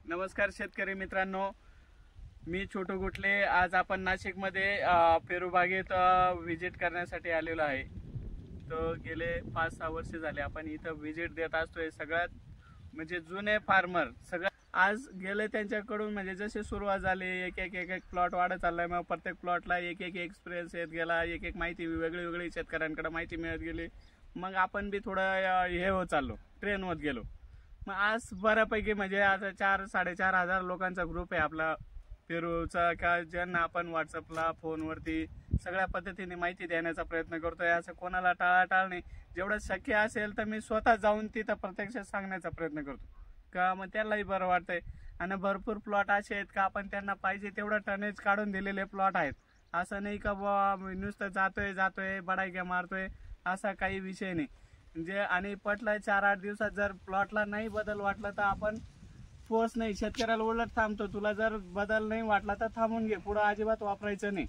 नमस्कार शेतकरी मित्रांनो, मी छोटू गुटले। आज आपण नाशिकमध्ये पेरू बागेत व्हिजिट करण्यासाठी आलेलो आहे। तर गेले 5-6 वर्ष झाले आपण इथं व्हिजिट देत असतोय। सगळ्यात म्हणजे जुने फार्मर सगळ्यात आज गेले त्यांच्याकडून म्हणजे जसे सुरुवात झाली एक एक प्लॉट वाढत चाललाय। मग प्रत्येक प्लॉटला एक एक्सपिरियन्स येत गेला, एक माहिती वेगळी शेतकऱ्यांकडे माहिती मिळत गेली। मग आपण बी थोडं हे होत चाललो, ट्रेन होत गेलो। मग आज बऱ्यापैकी म्हणजे आता 4-4.5 हजार लोकांचा ग्रुप आहे आपला पेरूचा, का ज्यांना आपण व्हॉट्सअपला फोनवरती सगळ्या पद्धतीने माहिती देण्याचा प्रयत्न करतोय। असं कोणाला टाळाटाळ नाही, जेवढं शक्य असेल तर मी स्वतः जाऊन तिथं प्रत्यक्षात सांगण्याचा प्रयत्न करतो, का मग त्यालाही बरं वाटतंय। आणि भरपूर प्लॉट असे आहेत का आपण त्यांना पाहिजे तेवढं टनेज काढून दिलेले प्लॉट आहेत। असं नाही का बुवा नुसतं जातोय बडाईक्या मारतोय, असा काही विषय नाही। म्हणजे आणि पटलं 4-8 दिवसात जर प्लॉटला नाही बदल वाटला तर आपण फोर्स नाही, शेतकऱ्याला उलट थांबतो, तुला जर बदल नाही वाटला तर थांबून घे, पुढे अजिबात वापरायचं नाही,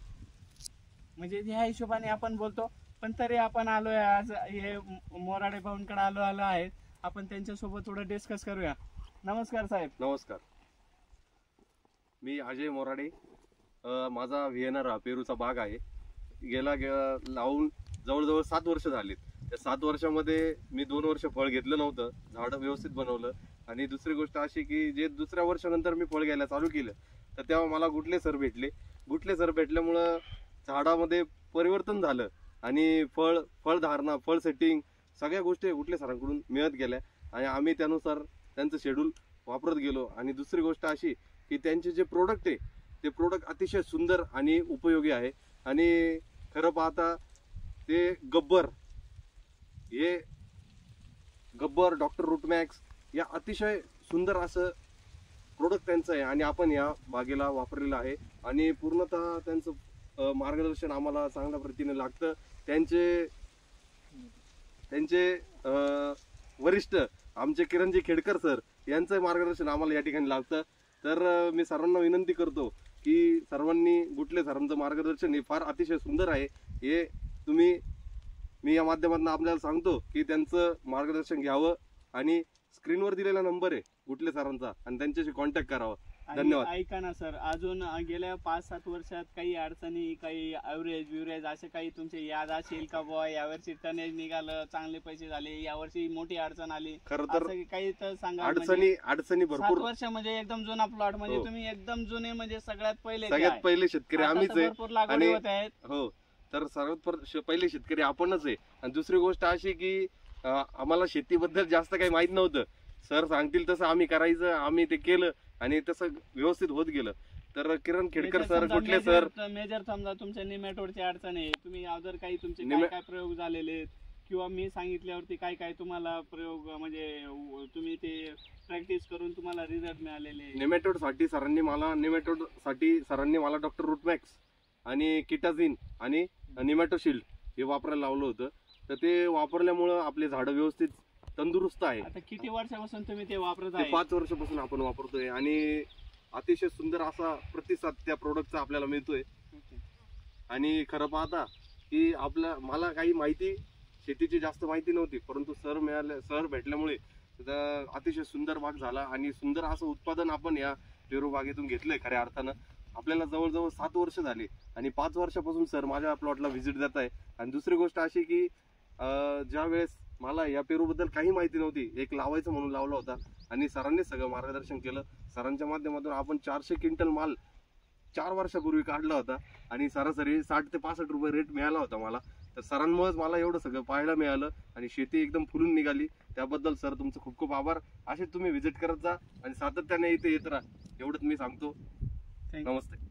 म्हणजे ह्या हिशोबाने आपण बोलतो। पण तरी आपण आलोय आज हे मोराडे भाऊंकडे आलो आहेत, आपण त्यांच्यासोबत थोडं डिस्कस करूया। नमस्कार साहेब। नमस्कार, मी अजय मोराडे। माझा व्हीएनआर पेरूचा बाग आहे। गेला लावून जवळजवळ 7 वर्ष झालीत। त्या 7 वर्षामध्ये मी 2 वर्ष फळ घेतलं नव्हतं, झाड व्यवस्थित बनवलं। आणि दुसरी गोष्ट अशी की जे दुसऱ्या वर्षानंतर मी फळ घ्यायला चालू केलं तर तेव्हा मला गुटले सर भेटल्यामुळं झाडामध्ये परिवर्तन झालं आणि फळधारणा, फळ सेटिंग सगळ्या गोष्टी गुटले सरांकडून मिळत गेल्या आणि आम्ही त्यानुसार त्यांचं शेड्यूल वापरत गेलो। आणि दुसरी गोष्ट अशी की त्यांचे जे प्रोडक्ट आहे ते प्रोडक्ट अतिशय सुंदर आणि उपयोगी आहे। आणि खरं पाहता ते गब्बर डॉक्टर रूटमॅक्स या अतिशय सुंदर असं प्रोडक्ट त्यांचं आहे आणि आपण या बागेला वापरलेलं आहे। आणि पूर्णतः त्यांचं मार्गदर्शन आम्हाला चांगल्या प्रतीने लागतं। त्यांचे वरिष्ठ आमचे किरणजी खेडकर सर यांचं मार्गदर्शन आम्हाला या ठिकाणी लागतं। तर मी सर्वांना विनंती करतो की सर्वांनी गुटले सरांचं मार्गदर्शन हे फार अतिशय सुंदर आहे, हे मी या माध्यमातून आपल्याला सांगतो की त्यांचं मार्गदर्शन घ्यावं। आणि स्क्रीनवर दिलेला नंबर आहे गुटले सरांचा आणि त्यांच्याशी कॉन्टॅक्ट करावा। धन्यवाद। ऐका ना सर, अजून गेल्या 5-7 वर्षात काही अडचणी, काही ॲव्हरेज असे काही तुमचे याद असेल का बुवा यावर्षी टनेज निघालं, चांगले पैसे झाले, यावर्षी मोठी अडचण आली, खरं तर काही तर सांगा। अडचणी भरपूर। 7 वर्ष म्हणजे एकदम जुना प्लॉट, म्हणजे तुम्ही एकदम जुने, म्हणजे सगळ्यात पहिले शेतकरी आम्हीच आहे। भरपूर लागवडी होत आहेत। हो, तर सर्वात पहिले शेतकरी आपणच आहे। आणि दुसरी गोष्ट अशी की आम्हाला शेतीबद्दल जास्त काही माहित नव्हतं, सर सांगतील तसं आम्ही करायचं, आम्ही ते केलं आणि तसं व्यवस्थित होत गेलं। तर Kiran Khedkar sir, Gutle sir, major समजा तुमच्या निमॅटोडची अडचण आहे, तुम्ही अदर काही तुमचे काय प्रयोग झालेले किंवा मी सांगितल्यावरती काय तुम्हाला प्रयोग म्हणजे तुम्ही ते प्रॅक्टिस करून तुम्हाला रिझल्ट मिळालेले? निमॅटोड साठी सरांनी मला डॉक्टर रूटमॅक्स आणि किटाझिन आणि निमॅटोशिल्ड हे वापरायला लावलं होतं। तर ते वापरल्यामुळं आपले झाडं व्यवस्थित तंदुरुस्त आहे। आता किती वर्षापासून तुम्ही ते वापरत आहे? 5 वर्षापासून आपण वापरतोय आणि अतिशय सुंदर असा प्रतिसाद त्या प्रोडक्टचा आपल्याला मिळतोय। आणि खरं पाहता की मला काही माहिती शेतीची जास्त माहिती नव्हती, परंतु सर भेटल्यामुळे अतिशय सुंदर बाग झाला आणि सुंदर असं उत्पादन आपण या पेरू बागेतून घेतलंय। खऱ्या अर्थानं आपल्याला जवळजवळ 7 वर्ष झाली आणि 5 वर्षापासून सर माझ्या प्लॉटला व्हिजिट देत आहे। आणि दुसरी गोष्ट अशी की ज्या वेळेस मला या पेरूबद्दल काही माहिती नव्हती, एक लावायचं म्हणून लावला होता आणि सरांनी सगळं मार्गदर्शन केलं। सरांच्या माध्यमातून आपण 400 क्विंटल माल 4 वर्षापूर्वी काढला होता आणि सरासरी 60 ते 65 रुपये रेट मिळाला होता मला। तर सरांमुळेच मला एवढं सगळं पाहायला मिळालं आणि शेती एकदम फुलून निघाली। त्याबद्दल सर तुमचं खूप खूप आभार। असे तुम्ही व्हिजिट करत जा आणि सातत्याने इथे येत राहा, एवढंच मी सांगतो। नमस्ते।